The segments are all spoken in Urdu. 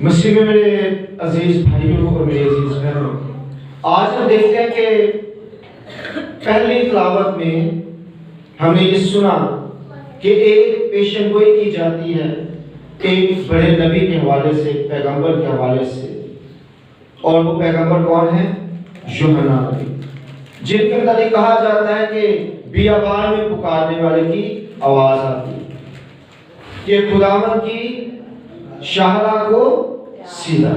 مسیح میں میرے عزیز بھائیوں اور میرے عزیز بہنوں، آج ہم دیکھتے ہیں کہ پہلی تلاوت میں ہم نے یہ سنا کہ ایک پیشن گوئی کی جاتی ہے ایک بڑے نبی کے حوالے سے، ایک پیغمبر کے حوالے سے، اور وہ پیغمبر کون ہے؟ یوحنا نبی، جن کے متعلق کہا جاتا ہے کہ بیابان میں پکارنے والے کی آواز آتی ہے کہ خداوند کی شاہراہ کو سیدھا،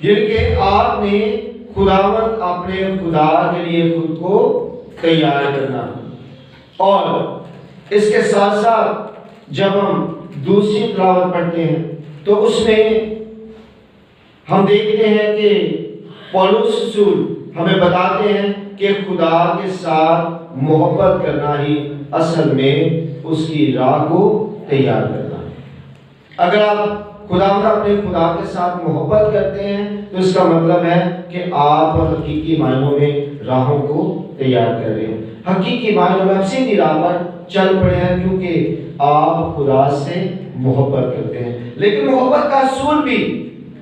جن کے آپ نے خداوند اپنے خدا کے لیے خود کو تیار کرنا۔ اور اس کے ساتھ ساتھ جب ہم دوسری تلاوت پڑھتے ہیں تو اس میں ہم دیکھتے ہیں کہ پولس رسول ہمیں بتاتے ہیں کہ خدا کے ساتھ محبت کرنا ہی اصل میں اس کی راہ کو تیار کرنا ہے۔ اگر آپ اپنے خدا کے ساتھ محبت کرتے ہیں تو اس کا مطلب ہے کہ آپ حقیقی معنوں میں راہوں کو تیار کر رہے ہیں، حقیقی معنوں میں آپ سیدھی راہ پر چل پڑے ہیں، کیونکہ آپ خدا سے محبت کرتے ہیں۔ لیکن محبت کا اصول بھی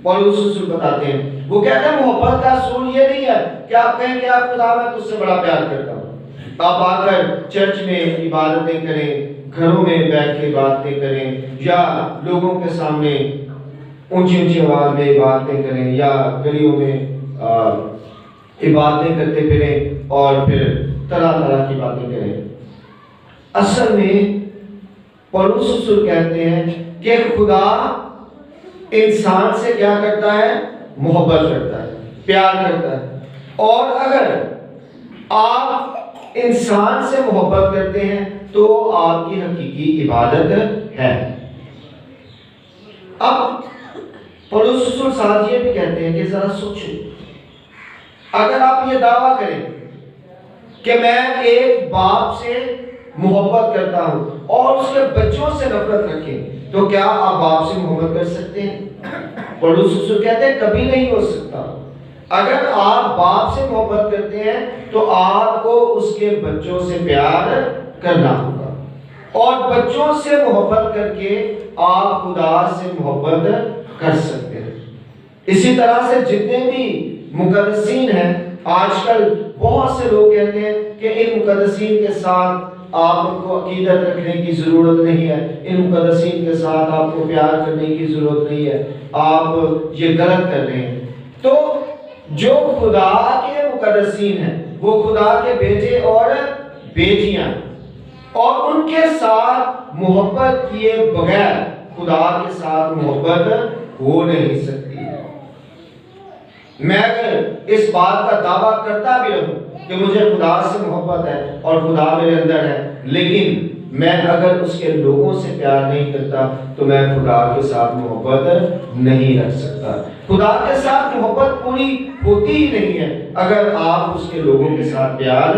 پولس رسول بتاتے ہیں، وہ کہتے ہیں محبت کا اصول یہ نہیں ہے کہ آپ کہیں کہ آپ خدا میں تجھ سے بڑا پیار کرتا ہوں، آپ آ کر چرچ میں عبادتیں کریں، گھروں میں بیٹھ کے باتیں کریں، یا لوگوں کے سامنے اونچی اونچی آواز میں باتیں کریں، یا گلیوں میں عبادتیں کرتے پھریں اور پھر طرح طرح کی باتیں کریں۔ اصل میں پولس رسول کہتے ہیں کہ خدا انسان سے کیا کرتا ہے؟ محبت کرتا ہے، پیار کرتا ہے، اور اگر آپ انسان سے محبت کرتے ہیں تو آپ کی حقیقی عبادت ہے۔ اب پولس رسول ساتھ یہ بھی کہتے ہیں کہ ذرا سوچیں، اگر آپ یہ دعویٰ کریں کہ میں ایک باپ سے محبت کرتا ہوں اور اس کے بچوں سے نفرت رکھیں تو کیا آپ باپ سے محبت کر سکتے ہیں؟ پولس رسول کہتے ہیں کبھی نہیں ہو سکتا۔ اگر آپ باپ سے محبت کرتے ہیں تو آپ کو اس کے بچوں سے پیار کرنا ہوگا، اور بچوں سے محبت کر کے آپ خدا سے محبت کر سکتے ہیں۔ اسی طرح سے جتنے بھی مقدسین ہیں، آج کل بہت سے لوگ کہتے ہیں کہ ان مقدسین کے ساتھ آپ کو عقیدت رکھنے کی ضرورت نہیں ہے، ان مقدسین کے ساتھ آپ کو پیار کرنے کی ضرورت نہیں ہے، آپ یہ غلط کر رہے ہیں۔ تو جو خدا کے مقدسین ہیں وہ خدا کے بیٹے اور بیٹیاں، اور ان کے ساتھ محبت کیے بغیر خدا کے ساتھ محبت ہو نہیں سکتی۔ میں اگر اس بات کا دعویٰ کرتا بھی رہوں کہ مجھے خدا سے محبت ہے اور خدا میرے اندر ہے، لیکن میں اگر اس کے لوگوں سے پیار نہیں کرتا تو میں خدا کے ساتھ محبت نہیں رکھ سکتا۔ خدا کے ساتھ محبت پوری ہوتی ہی نہیں ہے اگر آپ اس کے لوگوں کے ساتھ پیار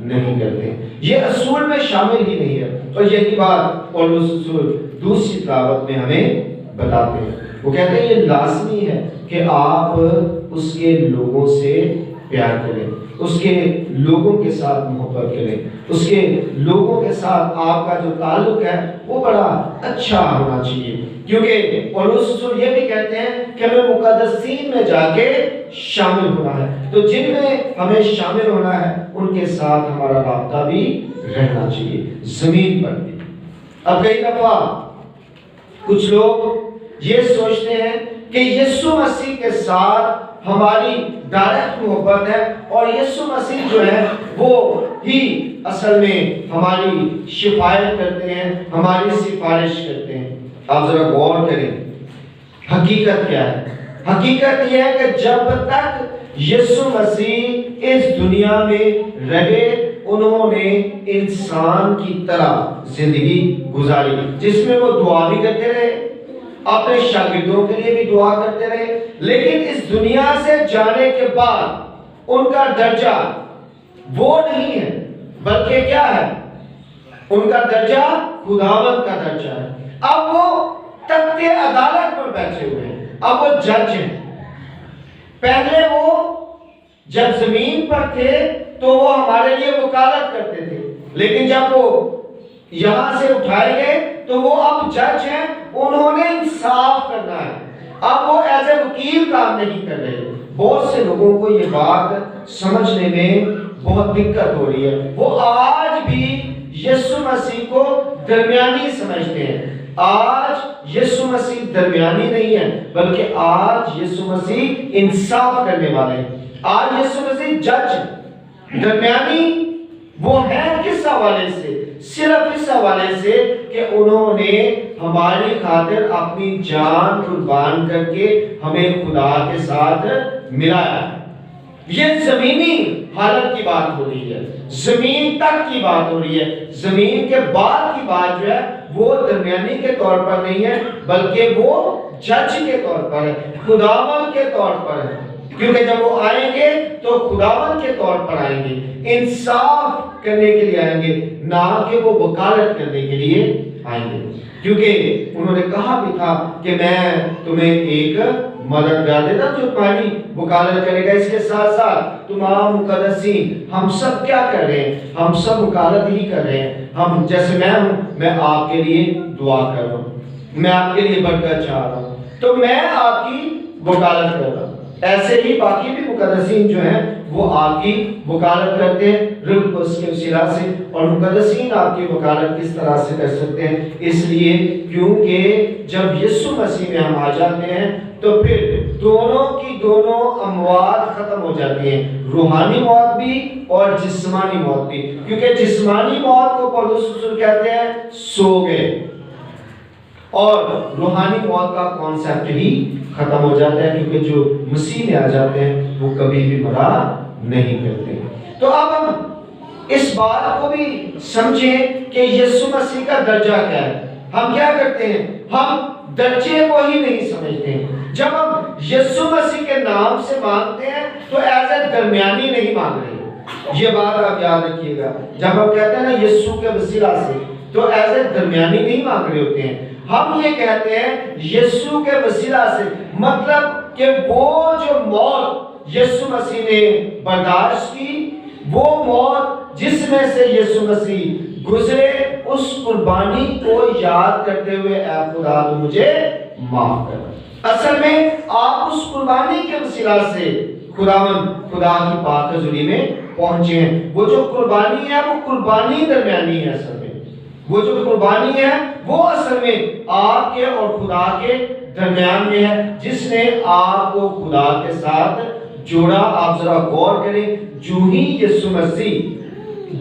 نہیں کرتے، یہ اصول میں شامل ہی نہیں ہے۔ اور یہی بات پولس رسول دوسری تلاوت میں ہمیں بتاتے ہیں، وہ کہتے ہیں یہ لازمی ہے کہ آپ اس کے لوگوں سے پیار کریں، اس کے لوگوں کے ساتھ محبت کریں، اس کے لوگوں کے ساتھ آپ کا جو تعلق ہے وہ بڑا اچھا ہونا چاہیے، کیونکہ پولس رسول یہ بھی کہتے ہیں کہ ہمیں مقدسین میں جا کے شامل ہونا ہے، تو جن میں ہمیں شامل ہونا ہے ان کے ساتھ ہمارا رابطہ بھی رہنا چاہیے، زمین پر بھی۔ اب کئی دفعہ کچھ لوگ یہ سوچتے ہیں کہ یسوع مسیح کے ساتھ ہماری ڈائریکٹ محبت ہے اور یسوع مسیح جو ہے وہ ہی اصل میں ہماری شفاعت کرتے ہیں، ہماری سفارش کرتے ہیں۔ آپ ذرا غور کریں، حقیقت کیا ہے؟ حقیقت یہ ہے کہ جب تک یسوع مسیح اس دنیا میں رہے انہوں نے انسان کی طرح زندگی گزاری، جس میں وہ دعا بھی کرتے رہے، اپنے شاگردوں کے لیے بھی دعا کرتے رہے، لیکن اس دنیا سے جانے کے بعد ان کا درجہ وہ نہیں ہے، بلکہ کیا ہے؟ ان کا درجہ خداوند کا درجہ ہے۔ اب وہ تخت عدالت پر بیٹھے ہوئے ہیں، اب وہ جج ہیں۔ پہلے وہ جب زمین پر تھے تو وہ ہمارے لیے وکالت کرتے تھے، لیکن جب وہ یہاں سے اٹھائے گئے تو وہ اب جج ہیں انہوں نے انصاف کرنا ہے. اب وہ ایز اے وکیل کام نہیں کر رہے. بہت سے لوگوں کو یہ بات سمجھنے میں بہت دقت ہو رہی ہے. وہ آج بھی یسوع مسیح کو درمیانی سمجھتے ہیں. آج یسوع مسیح درمیانی نہیں ہے، بلکہ آج یسوع مسیح انصاف کرنے والے ہیں. آج یسوع مسیح جج. درمیانی وہ ہے کس حوالے سے؟ صرف اس حوالے سے کہ انہوں نے ہماری خاطر اپنی جان قربان کر کے ہمیں خدا کے ساتھ ملایا. یہ زمینی حالت کی بات ہو رہی ہے، زمین تک کی بات ہو رہی ہے. زمین کے بعد کی بات جو ہے وہ درمیانی کے طور پر نہیں ہے، بلکہ وہ جج کے طور پر ہے، خداوند کے طور پر ہے. کیونکہ جب وہ آئیں گے تو خداوند کے طور پر آئیں گے، انصاف کرنے کے لیے آئیں گے، نہ کہ وہ وکالت کرنے کے لیے آئیں گے. کیونکہ انہوں نے کہا بھی تھا کہ میں تمہیں ایک مددگار دیتا جو تمہاری وکالت کرے گا. اس کے ساتھ ساتھ تمام مقدسین ہم سب کیا کر رہے ہیں؟ ہم سب وکالت ہی کر رہے ہیں. ہم جیسے میں ہوں، میں آپ کے لیے دعا کر رہا ہوں، میں آپ کے لیے برکت چاہ رہا ہوں، تو میں آپ کی وکالت کر رہا ہوں. ایسے ہی باقی بھی مقدسین جو ہیں وہ آپ کی وکالت کرتے ہیں روح القدس کے وسیلہ سے. اور مقدسین آپ کی وکالت کس طرح سے کر سکتے ہیں؟ اس لیے کیونکہ جب یسوع مسیح میں ہم آ جاتے ہیں تو پھر دونوں کی دونوں اموات ختم ہو جاتی ہیں، روحانی موت بھی اور جسمانی موت بھی. کیونکہ جسمانی موت کو پولس رسول کہتے ہیں سو گئے، اور روحانی موت کا کانسیپٹ ہی ختم ہو جاتا ہے، کیونکہ جو مسیح میں آ جاتے ہیں وہ کبھی بھی مرا نہیں کرتے. تو اب ہم اس بات کو بھی سمجھیں کہ یسوع مسیح کا درجہ کیا ہے. ہم کیا کرتے ہیں؟ ہم درجے کو ہی نہیں سمجھتے ہیں. جب ہم یسوع مسیح کے نام سے مانگتے ہیں تو ایز اے درمیانی نہیں مانگ رہے. یہ بات آپ یاد رکھیے گا. جب ہم کہتے ہیں نا یسوع کے وسیلہ سے، تو ایز اے درمیانی نہیں مانگ رہے ہوتے ہیں. ہم یہ کہتے ہیں یسوع کے وسیلہ سے، مطلب کہ وہ جو موت یسوع مسیح نے برداشت کی، وہ موت جس میں سے یسوع مسیح گزرے، اس قربانی کو یاد کرتے ہوئے اے خدا تو مجھے معاف کر. اصل میں آپ اس قربانی کے وسیلہ سے خدا کی پاک حضوری میں پہنچے ہیں. وہ جو قربانی ہے وہ قربانی درمیانی ہے. اصل میں وہ جو قربانی ہے وہ اصل میں آپ کے اور خدا کے درمیان میں ہے، جس نے آپ کو خدا کے ساتھ جوڑا. آپ ذرا غور کریں، جو ہی یسوع مسیح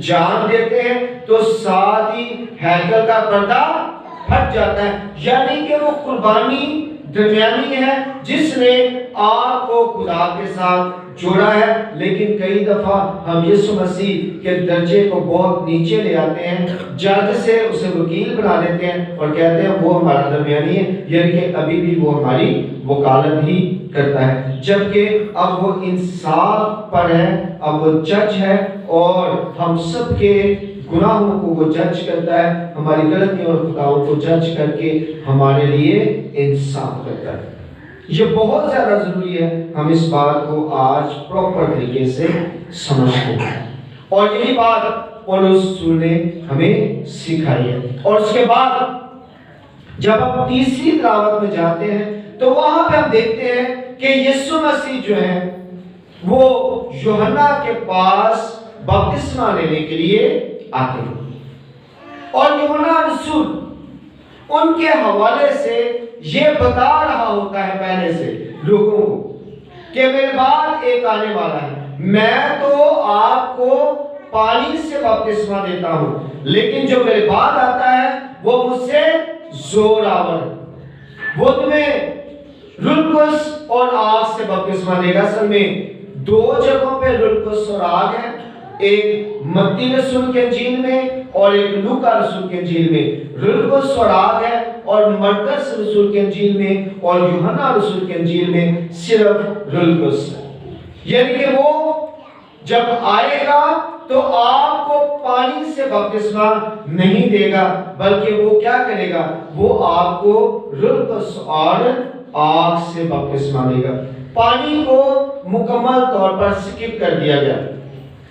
جان دیتے ہیں تو ساتھ ہی ہیکل کا پردہ پھٹ جاتا ہے. یعنی کہ وہ قربانی درمیانی ہے جس نے آپ کو خدا کے ساتھ جوڑا ہے. لیکن کئی دفعہ ہم یسوع مسیح کے درجے کو بہت نیچے لے آتے ہیں، جج سے اسے وکیل بنا دیتے ہیں اور کہتے ہیں وہ ہمارا درمیانی ہے، یعنی کہ ابھی بھی وہ ہماری وکالت ہی کرتا ہے. جبکہ اب وہ انصاف پر ہے، اب وہ جج ہے، اور ہم سب کے گناہوں کو وہ جج کرتا ہے، ہماری غلطیوں اور خطاؤں کو جج کر کے ہمارے لیے انصاف کرتا ہے. یہ بہت زیادہ ضروری ہے ہم اس بات کو آج پراپر طریقے سے سمجھتے ہیں. اور یہی بات پولس رسول نے ہمیں سکھائی ہے. اور اس کے بعد جب ہم تیسری دعوت میں جاتے ہیں تو وہاں پہ ہم دیکھتے ہیں کہ یسوع مسیح جو ہے وہ یوحنا کے پاس بپتسمہ لینے کے لیے آتے ہیں. اور یوحنا رسول ان کے حوالے سے یہ بتا رہا ہوتا ہے پہلے سے لوگوں کو کہ میرے بعد ایک آنے والا ہے، میں تو آپ کو پانی سے بپتسمہ دیتا ہوں، لیکن جو میرے بعد آتا ہے وہ مجھ سے زور آور ہے، وہ تمہیں روح القدس اور آگ سے بپتسمہ دے گا. اصل میں دو جگہوں پہ روح القدس اور آگ ہے، ایک متی رسول کے انجیل میں اور ایک لوکا رسول کے انجیل میں. روح القدس اور آگ ہے، اور مرکز رسول کے انجیل میں اور یوحنا رسول کے انجیل میں صرف روح القدس ہے. یعنی کہ وہ جب آئے گا تو آپ کو پانی سے بپتسمہ نہیں دے گا، بلکہ وہ کیا کرے گا؟ وہ آپ کو روح القدس اور آگ سے بپتسمہ دے گا. پانی کو مکمل طور پر سکپ کر دیا گیا.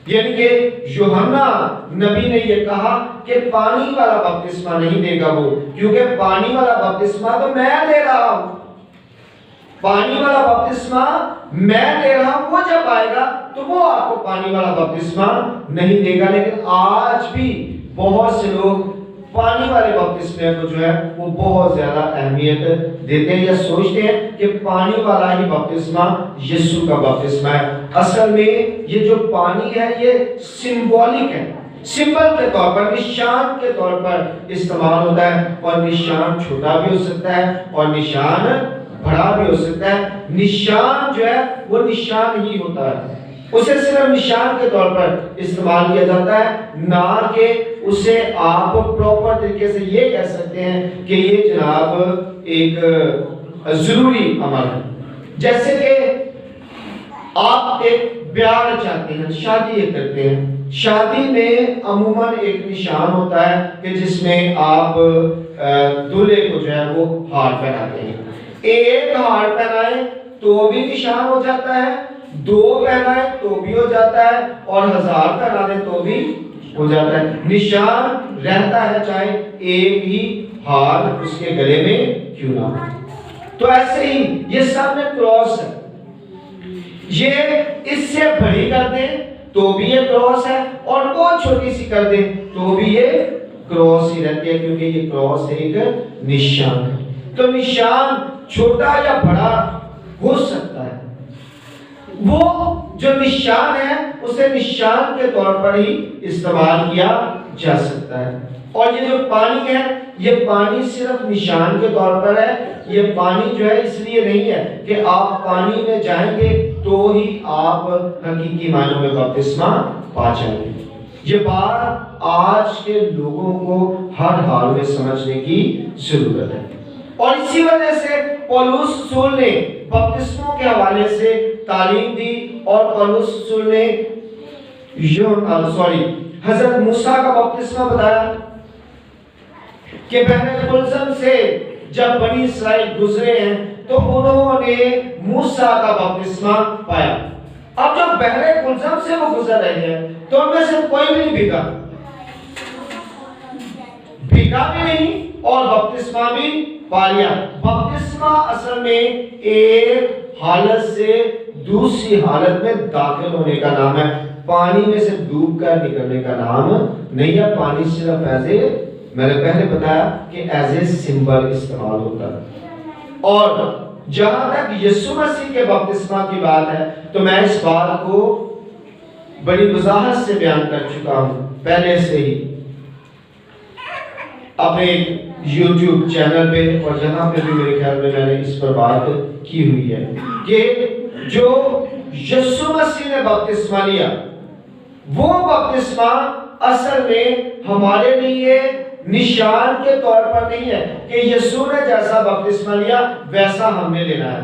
یعنی کہ یوحنا نبی نے یہ کہا کہ پانی والا بپتسمہ نہیں دے گا وہ، کیونکہ پانی والا بپتسمہ تو میں دے رہا ہوں، پانی والا بپتسمہ میں دے رہا ہوں، وہ جب آئے گا تو وہ آپ کو پانی والا بپتسمہ نہیں دے گا۔ لیکن آج بھی بہت سے لوگ پانی والے بپتسمے کو جو ہے وہ بہت زیادہ اہمیت دیتے ہیں یا سوچتے ہیں کہ پانی والا ہی بپتسمہ یسوع کا بپتسمہ ہے۔ اصل میں یہ جو پانی ہے یہ سمبولک ہے، سمبل کے طور پر، نشان کے طور پر استعمال ہوتا ہے، اور نشان چھوٹا بھی ہو سکتا ہے اور نشان بڑا بھی ہو سکتا ہے۔ نشان جو ہے وہ نشان ہی ہوتا ہے، اسے صرف نشان کے طور پر استعمال کیا جاتا ہے، نہ کہ اسے آپ پراپر طریقے سے یہ کہہ سکتے ہیں کہ یہ جناب ایک ضروری عمل ہے۔ جیسے کہ آپ ایک بیاہ چاہتے ہیں، شادی کرتے ہیں، شادی میں عموماً ایک نشان ہوتا ہے کہ جس میں آپ دولہے کو جو ہے وہ ہار پہناتے ہیں۔ ایک ہار پہنائیں تو بھی نشان ہو جاتا ہے، دو پہنائیں تو بھی ہو جاتا ہے، اور 1000 پہنا دیں تو بھی ہو جاتا ہے۔ نشان رہتا ہے چاہے ایک ہی ہار اس کے گلے میں کیوں نہ ہو۔ تو ایسے ہی یہ سب میں کراس ہے، یہ اس سے بڑی کر دیں تو بھی یہ کراس ہے، اور بہت چھوٹی سی کر دیں تو بھی یہ کراس ہی رہتی ہے، کیونکہ یہ کراس ایک نشان ہے۔ تو نشان چھوٹا یا بڑا ہو سکتا ہے، وہ جو نشان ہے اسے نشان کے طور پر ہی استعمال کیا جا سکتا ہے۔ اور یہ جو پانی ہے یہ پانی صرف نشان کے طور پر ہے، یہ پانی جو ہے اس لیے نہیں ہے کہ آپ پانی میں جائیں گے تو ہی آپ حقیقی معنوں میں بپتسمہ پا جائیں گے۔ یہ بات آج کے لوگوں کو ہر حال میں سمجھنے کی ضرورت ہے، اور اسی وجہ سے پولس رسول نے بپتسموں کے حوالے سے تعلیم دی، اور پولس رسول نے حضرت موسیٰ کا بپتسمہ بتایا کہ بحر قلزم سے جب بنی اسرائیل گزرے ہیں تو انہوں نے موسیٰ کا بپتسمہ پایا۔ اب جب بحر قلزم سے وہ گزر رہے ہیں تو ان میں سے کوئی بھی نہیں بھیگا بھی نہیں، اور بپتسمہ بھی پا لیا۔ بپتسمہ اصل میں ایک حالت سے دوسری حالت میں داخل ہونے کا نام ہے، پانی میں سے ڈوب کر نکلنے کا نام نہیں ہے۔ پانی صرف میں نے پہلے بتایا کہ ایز اے سمبل استعمال ہوتا ہے۔ اور جہاں تک یسوع مسیح کے بپتسمہ کی بات ہے تو میں اس بات کو بڑی وضاحت سے بیان کر چکا ہوں پہلے سے ہی اپنے یوٹیوب چینل پہ، اور جہاں پہ بھی میرے خیال میں نے اس پر بات کی ہوئی ہے کہ جو یسوع مسیح نے بپتسمہ لیا وہ بپتسمہ اصل میں ہمارے لیے نشان کے طور پر نہیں ہے کہ یسوع نے جیسا بپتسمہ لیا ویسا ہم نے لینا ہے۔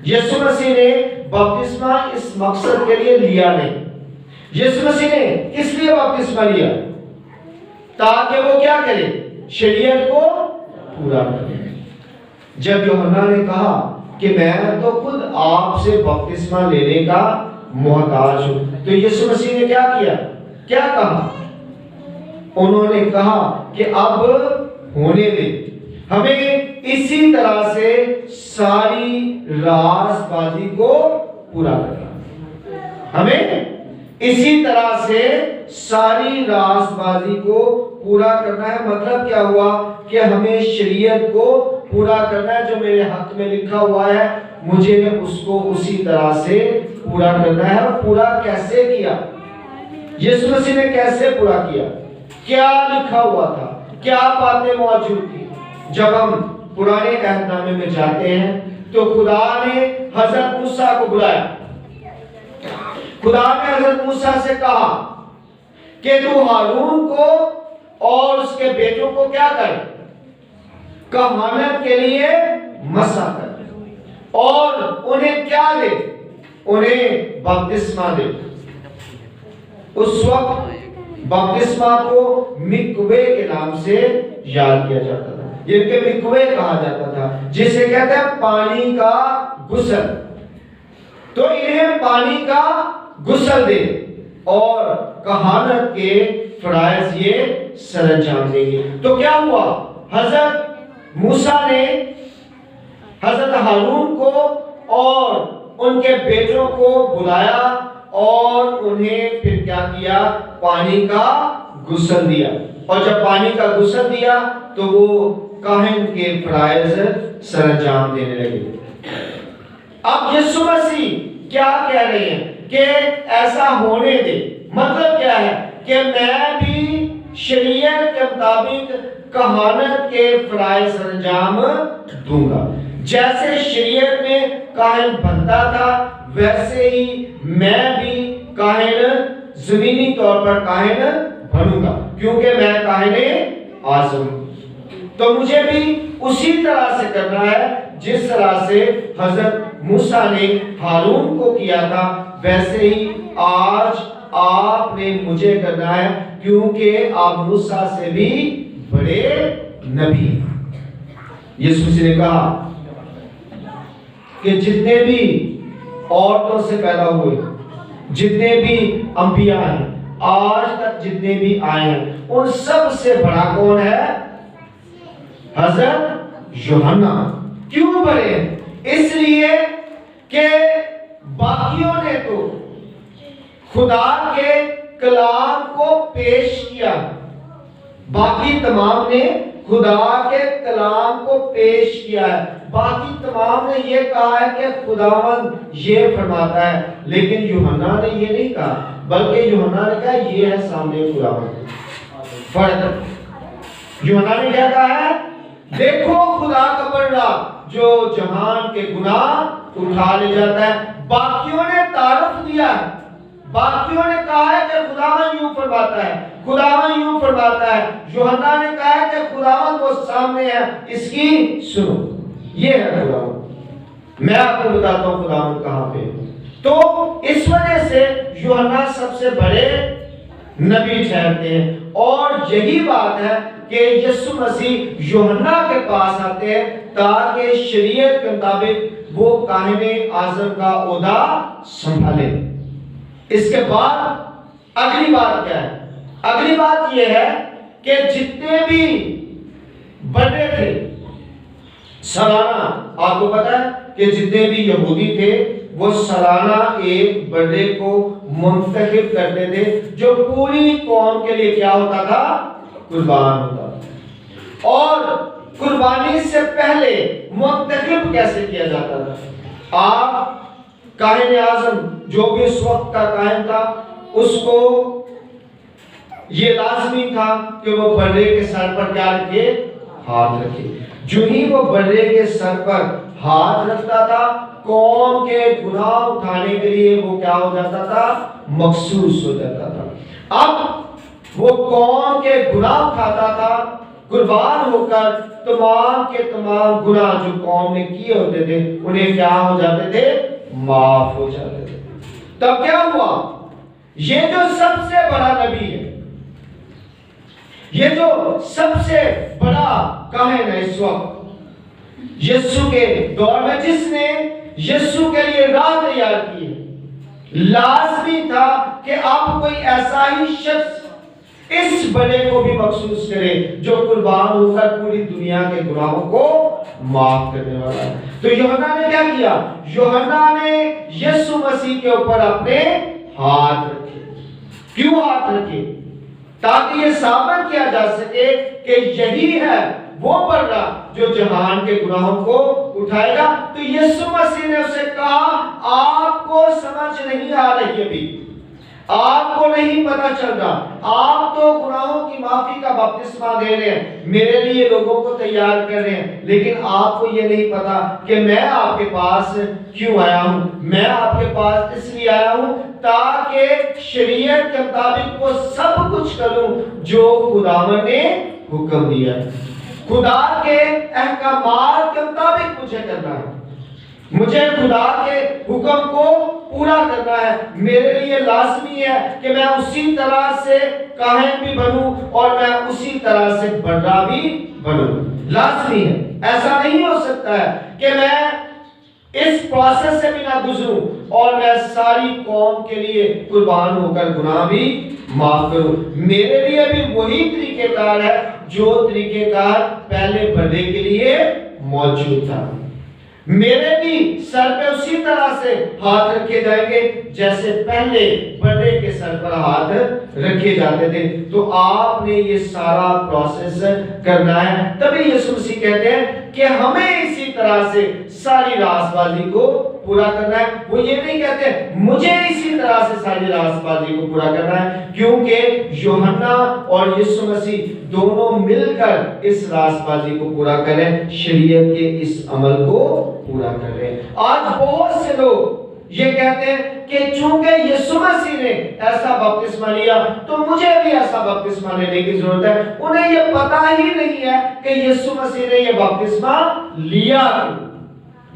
یسوع مسیح نے بپتسمہ اس مقصد کے لیے لیا نہیں۔ یسوع مسیح نے کس لیے بپتسمہ لیا؟ تاکہ وہ کیا کرے؟ شریعت کو پورا کرے۔ جب یوحنا نے کہا کہ میں تو خود آپ سے بپتسمہ لینے کا محتاج ہوں، تو یسوع مسیح نے کیا کیا؟ کیا کہا؟ انہوں نے کہا کہ اب ہونے دیں، ہمیں اسی طرح سے ساری راز بازی کو پورا کرنا، ہمیں اسی طرح سے ساری راز بازی کو پورا کرنا ہے۔ مطلب کیا ہوا کہ ہمیں شریعت کو پورا کرنا ہے، جو میرے حق میں لکھا ہوا ہے مجھے اس کو اسی طرح سے پورا کرنا ہے۔ اور پورا کیسے کیا؟ یسوع مسیح نے کیسے پورا کیا؟ کیا لکھا ہوا تھا؟ کیا باتیں موجود تھی؟ جب ہم پرانے عہد نامے میں جاتے ہیں تو خدا نے حضرت موسیٰ کو بلایا، خدا نے حضرت موسیٰ سے کہا کہ تو ہارون کو اور اس کے بیٹوں کو کیا کر؟ کہانت کے لیے مسح کر، اور انہیں کیا دے؟ انہیں بپتسمہ دے۔ اس وقت بپتسمہ کو مکوے کے نام سے یاد کیا جاتا تھا، جن کے مکوے کہا جاتا تھا، جسے کہتے ہیں پانی کا غسل۔ تو انہیں پانی کا غسل دے اور کہانت کے فرائض یہ سر انجام دیں گے۔ تو کیا ہوا؟ حضرت موسیٰ نے حضرت ہارون کو اور ان کے بیٹوں کو بلایا اور انہیں پھر کیا کیا؟ پانی کا غسل دیا، اور جب پانی کا غسل دیا تو وہ کاہن کے فرائض سر انجام دینے لگے۔ اب یسوع مسیح کیا کہہ رہے ہیں کہ ایسا ہونے دے، مطلب کیا ہے کہ میں بھی شریعت کے مطابق کہانت کے فرائض سر انجام دوں گا۔ جیسے شریعت میں کاہن بنتا تھا ویسے ہی میں بھی کاہن زمینی طور پر کاہن بنوں گا، کیونکہ میں کاہن اعظم ہوں۔ تو مجھے بھی اسی طرح سے کرنا ہے جس طرح سے حضرت موسیٰ نے ہارون کو کیا تھا، ویسے ہی آج آپ نے مجھے کرنا ہے، کیونکہ آپ موسیٰ سے بھی بڑے نبی ہیں۔ یسوع مسیح نے کہا کہ جتنے بھی عورتوں سے پیدا ہوئے، جتنے بھی انبیاء ہیں، آج تک جتنے بھی آئے ہیں، ان سب سے بڑا کون ہے؟ حضرت یوحنا۔ کیوں بڑے ہیں؟ اس لیے کہ باقیوں نے تو خدا کے کلام کو پیش کیا، باقی تمام نے خدا کے کلام کو پیش کیا ہے، باقی تمام نے یہ کہا ہے کہ خداوند یہ فرماتا ہے، لیکن یوحنا نے یہ نہیں کہا، بلکہ یوحنا نے کہا یہ ہے سامنے خداوند۔ فرق یوحنا نے کیا کہا ہے؟ دیکھو خدا کا بندہ جو جہان کے گناہ اٹھا لے جاتا ہے۔ باقیوں نے تعارف دیا ہے، باقیوں نے کہا ہے کہ خداوند یوں فرماتا ہے، خداوند یوں فرماتا ہے۔ یوحنا نے کہا ہے کہ خداوند وہ سامنے ہے، اس کی سنو، یہ ہے خداوند۔ میں آپ کو بتاتا ہوں خداوند کہاں پہ۔ تو اس وجہ سے یوحنا سب سے بڑے نبی ٹھہرتے ہیں، اور یہی بات ہے کہ یسوع مسیح یوحنا کے پاس آتے ہیں تاکہ شریعت کے مطابق وہ کاہن اعظم کا عہدہ سنبھالے۔ اس کے بعد اگلی بات کیا ہے؟ اگلی بات یہ ہے کہ جتنے بھی بڑے تھے سالانہ، آپ کو پتا ہے کہ جتنے بھی یہودی تھے وہ سالانہ ایک بڑے کو منتخب کرتے تھے جو پوری قوم کے لیے کیا ہوتا تھا؟ قربان ہوتا تھا۔ اور قربانی سے پہلے منتخب کیسے کیا جاتا تھا؟ آپ کاہن اعظم جو بھی اس وقت کا کاہن تھا، اس کو یہ لازمی تھا کہ وہ بڑے کے سر پر کیا رکھے؟ ہاتھ رکھے۔ جو ہی وہ بڑے کے سر پر ہاتھ رکھتا تھا، قوم کے گناہ اٹھانے کے لیے وہ کیا ہو جاتا تھا؟ مخصوص ہو جاتا تھا۔ اب وہ قوم کے گناہ اٹھاتا تھا، قربان ہو کر تمام کے تمام گناہ جو قوم نے کیے ہوتے تھے انہیں کیا ہو جاتے تھے؟ معاف ہو جاتے تھے۔ تب کیا ہوا؟ یہ جو سب سے بڑا نبی ہے، یہ جو سب سے بڑا کاہن ہے اس وقت یسوع کے دور میں، جس نے یسوع کے لیے راہ تیار کی ہے، لازمی تھا کہ اب کوئی ایسا ہی شخص اس بڑے کو بھی مخصوص کرے جو قربان ہو کر پوری دنیا کے گناہوں کو معاف کرنے والا ہے۔ تو یوحنا نے کیا کیا؟ یوحنا نے یسوع مسیح کے اوپر اپنے ہاتھ رکھے۔ کیوں ہاتھ رکھے؟ تاکہ یہ ثابت کیا جا سکے کہ یہی ہے وہ بڑا جو جہان کے گناہوں کو اٹھائے گا۔ تو یسوع مسیح نے اسے کہا آپ کو سمجھ نہیں آ رہی ابھی، آپ کو نہیں پتہ چل رہا، آپ تو گناہوں کی معافی کا بپتسمہ دے رہے ہیں، میرے لیے لوگوں کو تیار کر رہے ہیں، لیکن آپ کو یہ نہیں پتا کہ میں آپ کے پاس کیوں آیا ہوں۔ میں آپ کے پاس اس لیے آیا ہوں تاکہ شریعت کے مطابق وہ سب کچھ کروں جو خداوند نے حکم دیا ہے۔ خدا کے احکامات کے مطابق مجھے کرنا ہے، مجھے خدا کے حکم کو پورا کرنا ہے۔ میرے لیے لازمی ہے کہ میں اسی طرح سے کاہن بھی بنوں اور میں اسی طرح سے بڑا بھی بنوں، لازمی ہے۔ ایسا نہیں ہو سکتا ہے کہ میں اس پروسیس سے بھی نہ گزروں اور میں ساری قوم کے لیے قربان ہو کر گناہ بھی معاف کروں۔ میرے لیے بھی وہی طریقہ کار ہے جو طریقہ کار پہلے بڑے کے لیے موجود تھا۔ میرے بھی سر پہ اسی طرح سے ہاتھ رکھے جائیں گے جیسے پہلے بڑے کے سر پر ہاتھ رکھے جاتے تھے۔ تو آپ نے یہ سارا پروسیس کرنا ہے۔ تبھی یسوع مسیح کہتے ہیں کہ ہمیں اسی طرح سے ساری راست بازی کو پورا کرنا ہے۔ وہ یہ نہیں کہتے مجھے اسی طرح سے ساری راست بازی کو پورا کرنا ہے، کیونکہ یوحنا اور یسوع مسیح دونوں مل کر اس راست بازی کو پورا کریں، شریعت کے اس عمل کو پورا کریں۔ آج بہت سے لوگ یہ کہتے ہیں کہ چونکہ یسوع مسیح نے ایسا بپتسمہ لیا تو مجھے بھی ایسا بپتسمہ لینے کی ضرورت ہے۔ انہیں یہ پتا ہی نہیں ہے کہ یسوع مسیح نے یہ بپتسمہ لیا۔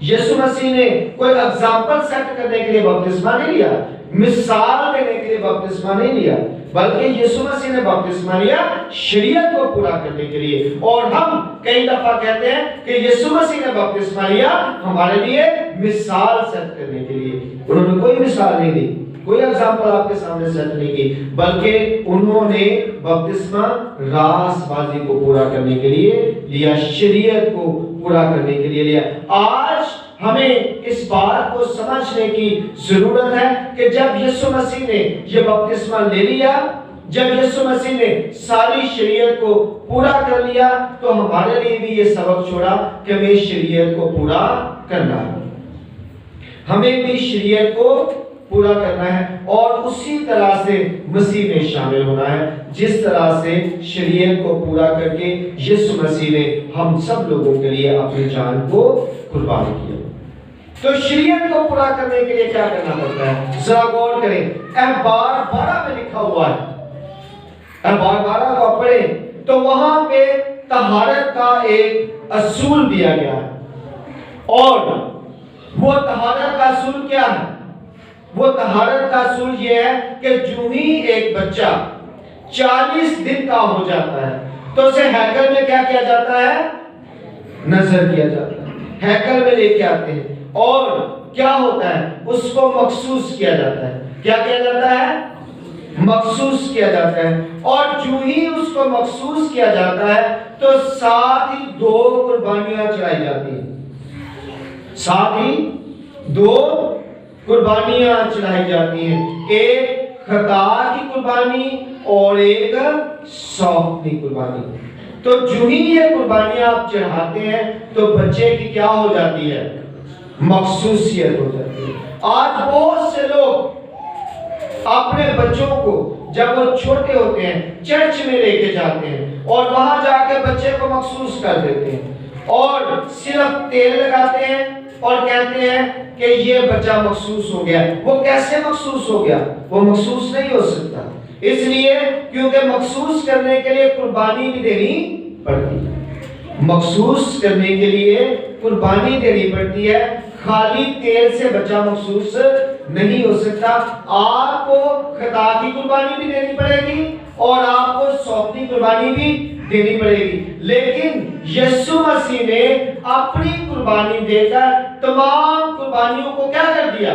یسوع مسیح نے کوئی اگزامپل سیٹ کرنے کے لیے بپتسمہ نہیں لیا، مثال دینے کے لیے بپتسمہ نہیں لیا، بلکہ یسوع مسیح نے بپتسمہ لیا شریعت کو پورا کرنے کے لیے۔ اور ہم کئی دفعہ کہتے ہیں کہ یسوع مسیح نے بپتسمہ لیا ہمارے لیے مثال سیٹ کرنے کے لیے۔ انہوں نے کوئی مثال نہیں دی، کوئی ایگزامپل آپ کے سامنے سیٹ نہیں کی، بلکہ انہوں نے بپتسمہ راست بازی کو پورا کرنے کے لیے لیا، شریعت کو پورا کرنے کے لیے لیا۔ آج ہمیں اس بات کو سمجھنے کی ضرورت ہے کہ جب یسوع مسیح نے یہ بپتسمہ لے لیا، جب یسوع مسیح نے ساری شریعت کو پورا کر لیا، تو ہمارے لیے بھی یہ سبق چھوڑا کہ ہمیں شریعت کو پورا کرنا ہے، ہمیں بھی شریعت کو پورا کرنا ہے اور اسی طرح سے مسیح میں شامل ہونا ہے جس طرح سے شریعت کو پورا کر کے یسوع مسیح نے ہم سب لوگوں کے لیے اپنی جان کو قربان کیا۔ تو شریعت کو پورا کرنے کے لیے کیا کرنا پڑتا ہے؟ ذرا غور کریں، احبار 12 میں لکھا ہوا ہے، احبار 12 کو پڑھیں تو وہاں پہ طہارت کا ایک اصول دیا گیا ہے، اور وہ طہارت کا اصول کیا ہے؟ وہ طہارت کا اصول یہ ہے کہ جو ہی ایک بچہ 40 دن کا ہو جاتا ہے تو اسے ہیکل میں کیا کیا جاتا ہے؟ نظر کیا جاتا ہے، ہیکل میں لے کے آتے ہیں، اور کیا ہوتا ہے؟ اس کو مخصوص کیا جاتا ہے۔ کیا کیا جاتا ہے؟ مخصوص کیا جاتا ہے، اور جو ہی اس کو مخصوص کیا جاتا ہے تو ساتھ ہی 2 قربانیاں چڑھائی جاتی ہیں، ساتھ ہی 2 قربانیاں چڑھائی جاتی ہیں، ایک خطا کی قربانی اور ایک سوگندی قربانی۔ تو جو ہی یہ قربانیاں آپ چڑھاتے ہیں تو بچے کی کیا ہو جاتی ہے؟ مخصوصیت ہو جاتی ہے۔ آج بہت سے لوگ اپنے بچوں کو جب وہ چھوٹے ہوتے ہیں چرچ میں لے کے جاتے ہیں اور وہاں جا کے بچے کو مخصوص کر دیتے ہیں اور صرف تیل لگاتے ہیں اور کہتے ہیں کہ یہ بچہ مخصوص ہو گیا۔ وہ کیسے مخصوص ہو گیا؟ وہ مخصوص نہیں ہو سکتا، اس لیے کیونکہ مخصوص کرنے کے لیے قربانی بھی دینی پڑتی ہے، مخصوص کرنے کے لیے قربانی دینی پڑتی ہے۔ خالی تیل سے بچہ مخصوص نہیں ہو سکتا، آپ کو خطا کی قربانی بھی دینی پڑے گی اور آپ کو سوگندی قربانی بھی دینی پڑے گی، لیکن یسوع مسیح نے اپنی قربانی دے کر تمام قربانیوں کو کیا کر دیا؟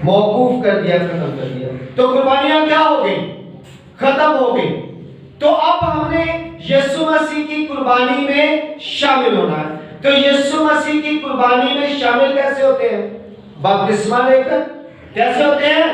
موقوف کر دیا، ختم کر دیا۔ تو قربانیاں کیا ہو گئی؟ ختم ہو گئی۔ تو اب ہم نے یسوع مسیح کی قربانی میں شامل ہونا ہے۔ تو یسوع مسیح کی قربانی میں شامل کیسے ہوتے ہیں؟ بپتسمہ لے کر۔ کیسے ہوتے ہیں؟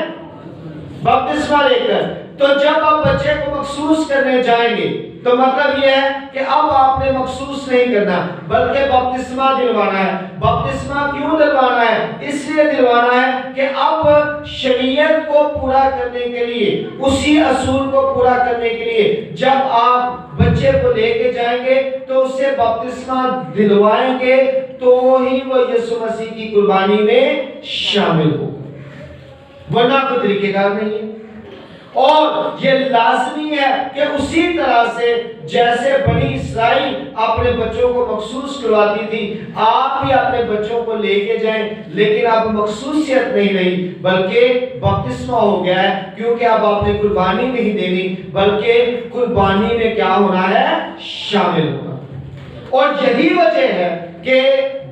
بپتسمہ لے کر۔ تو جب آپ بچے کو مخصوص کرنے جائیں گے تو مطلب یہ ہے کہ اب آپ نے مخصوص نہیں کرنا بلکہ بپتسمہ دلوانا ہے۔ بپتسمہ کیوں دلوانا ہے؟ اس لیے دلوانا ہے کہ اب شریعت کو پورا کرنے کے لیے، اسی اصول کو پورا کرنے کے لیے جب آپ بچے کو لے کے جائیں گے تو اسے بپتسمہ دلوائیں گے تو ہی وہ یسوع مسیح کی قربانی میں شامل ہو، ورنہ کوئی طریقہ کار نہیں ہے۔ اور یہ لازمی ہے کہ اسی طرح سے جیسے بنی اسرائیل اپنے بچوں کو مخصوص کرواتی تھی، آپ بھی اپنے بچوں کو لے کے جائیں، لیکن اب مخصوصیت نہیں رہی بلکہ بپتسمہ ہو گیا ہے، کیونکہ اب آپ نے قربانی نہیں دینی بلکہ قربانی میں کیا ہونا ہے؟ شامل ہونا۔ اور یہی وجہ ہے کہ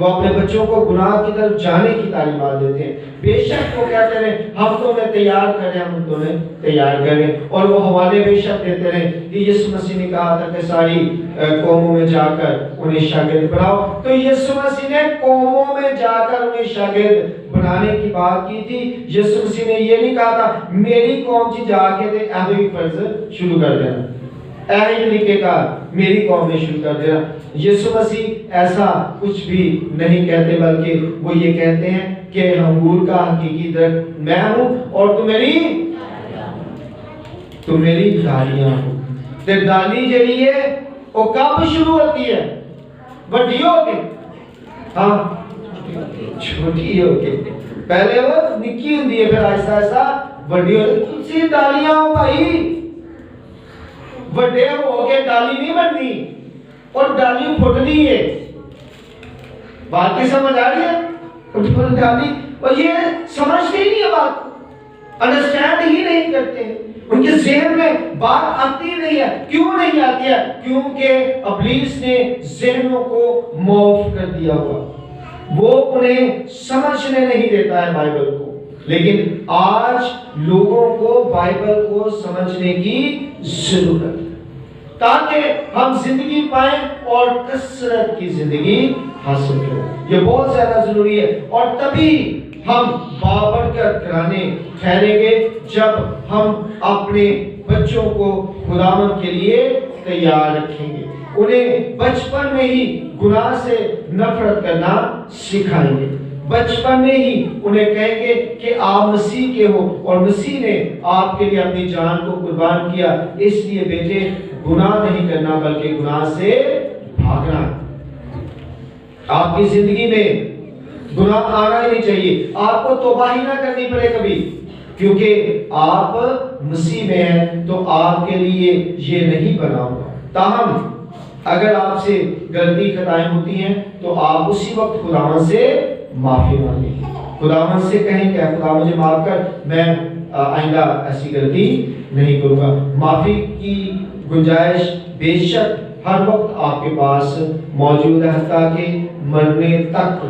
وہ اپنے بچوں کو گناہ کی طرف جانے کی تعلیمات دیتے ہیں. بے شک وہ کہتے ہیں ہم تمہیں تیار کریں، ہم تمہیں تیار کریں، اور وہ حوالے بے شک دیتے رہے کہ یسوع مسیح نے کہا تھا کہ ساری قوموں میں جا کر انہیں شاگرد بناؤ. تو یسوع مسیح نے قوموں میں جا کر انہیں شاگرد بنانے کی بات کی تھی. یسوع مسیح نے یہ نہیں کہا تھا میری قوم سے جا کے دے ایک فرض شروع کر دینا، ایک طریقے کا میری قوم میں شروع کر دینا. یسوع مسیح ایسا کچھ بھی نہیں کہتے، بلکہ وہ یہ کہتے ہیں کہ انگور کا حقیقی درخت میں ہوں اور تم میری ڈالیاں ہو. تے ڈالی جڑی ہے وہ کب شروع ہوتی ہے؟ بڑی ہو کے، ہاں چھوٹی ہو کے. پہلے وہ نکی ہوندی ہے، پھر آہستہ آہستہ بڑی ہو. تسی ڈالیاں ہو بھائی، بڑے ہو کے ڈالی نہیں بننی، اور ڈالی پھٹنی ہے. بات کی سمجھ آ رہی ہے؟ ڈالی، اور یہ سمجھتے ہی نہیں ہے، بات انڈرسٹینڈ ہی نہیں کرتے، ان کے ذہن میں بات آتی نہیں ہے. کیوں نہیں آتی ہے؟ کیونکہ ابلیس نے ذہنوں کو معاف کر دیا ہوا، وہ انہیں سمجھنے نہیں دیتا ہے بائبل کو. لیکن آج لوگوں کو بائبل کو سمجھنے کی ضرورت ہے تاکہ ہم زندگی پائیں اور کثرت کی زندگی حاصل کریں. یہ بہت زیادہ ضروری ہے، اور تبھی ہم بابرکت گھرانے ٹھہریں گے جب ہم اپنے بچوں کو خداوند کے لیے تیار رکھیں گے، انہیں بچپن میں ہی گناہ سے نفرت کرنا سکھائیں گے، بچپن میں ہی انہیں کہیں گے کہ آپ مسیح کے ہو اور مسیح نے آپ کے لیے اپنی جان کو قربان کیا، اس لیے بیٹے گناہ نہیں کرنا بلکہ گناہ سے بھاگنا. آپ کی زندگی میں گناہ آنا ہی نہیں چاہیے، آپ کو توبہ ہی نہ کرنی پڑے کبھی، کیونکہ آپ مسیح میں ہیں تو آپ کے لیے یہ نہیں بنا ہوگا. تاہم اگر آپ سے غلطی خطائیں ہوتی ہیں تو آپ اسی وقت خداوند سے معافی مانگیں، خداوند سے کہیں کہ خدا مجھے معاف کر، میں آئندہ ایسی غلطی نہیں کروں گا. معافی کی گنجائش بے شک ہر وقت آپ کے پاس موجود ہے، حتیٰ کہ مرنے تک،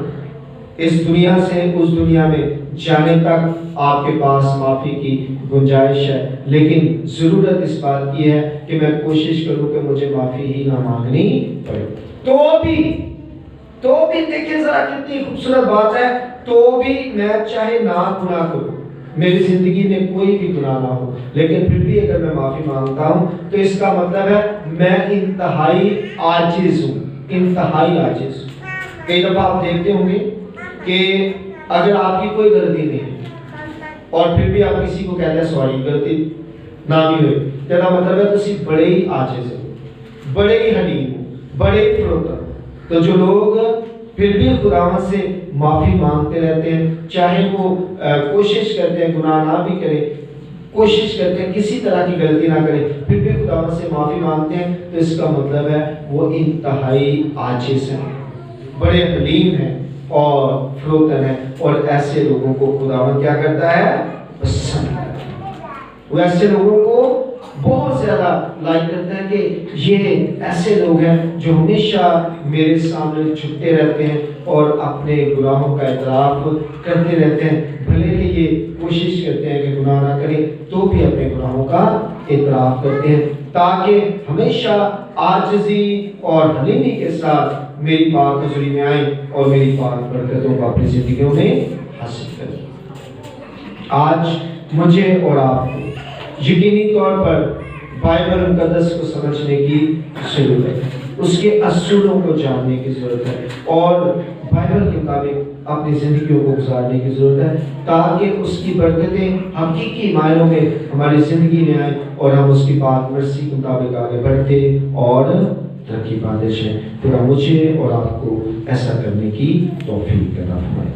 اس دنیا سے اس دنیا میں جانے تک آپ کے پاس معافی کی گنجائش ہے. لیکن ضرورت اس بات کی ہے کہ میں کوشش کروں کہ مجھے معافی ہی نہ مانگنی پڑے. تو بھی دیکھیں ذرا کتنی خوبصورت بات ہے، تو بھی میں چاہے نہ گناہ کروں، میری زندگی میں کوئی بھی گناہ نہ ہو، لیکن پھر بھی اگر میں معافی مانگتا ہوں تو اس کا مطلب ہے میں انتہائی عاجز ہوں، انتہائی عاجز ہوں. کئی دفعہ آپ دیکھتے ہوں گے کہ اگر آپ کی کوئی غلطی نہیں ہے اور پھر بھی آپ کسی کو کہتے ہیں سوری غلطی نہ بھی ہوئی، کہنا مطلب ہے تسی بڑے ہی عاجز ہو، بڑے ہی حلیم ہو، بڑے ہی فروتن. تو جو لوگ پھر بھی خداوند سے معافی مانگتے رہتے ہیں، چاہے وہ کوشش کرتے ہیں گناہ نہ بھی کرے، کوشش کرتے ہیں کسی طرح کی غلطی نہ کرے، پھر بھی خداوند سے معافی مانگتے ہیں، تو اس کا مطلب ہے وہ انتہائی عاجز ہیں، بڑے حلیم ہیں اور فروتن ہیں. اور ایسے لوگوں کو خداوند کیا کرتا ہے؟ پسند کرتا ہے. وہ ایسے لوگوں کو بہت زیادہ لائک کرتا ہے کہ یہ ایسے لوگ ہیں جو ہمیشہ میرے سامنے جھکتے رہتے ہیں اور اپنے گناہوں کا اعتراف کرتے رہتے ہیں، بھلے کہ یہ کوشش کرتے ہیں کہ گناہ نہ کریں تو بھی اپنے گناہوں کا اعتراف کرتے ہیں، تاکہ ہمیشہ عاجزی اور حلیمی کے ساتھ میری پاک حضوری میں آئیں اور میری پاک برکتوں کو اپنی زندگیوں میں حاصل کریں. آج مجھے اور آپ کو یقینی طور پر بائبل مقدس کو سمجھنے کی ضرورت ہے، اس کے اصولوں کو جاننے کی ضرورت ہے اور بائبل کے مطابق اپنی زندگیوں کو گزارنے کی ضرورت ہے، تاکہ اس کی برکتیں حقیقی معنوں میں ہماری زندگی میں آئیں اور ہم اس کی پاک مرضی کے مطابق آگے بڑھتے اور ترقی پاتے ہیں. خدا مجھے اور آپ کو ایسا کرنے کی توفیق عطا فرمائے.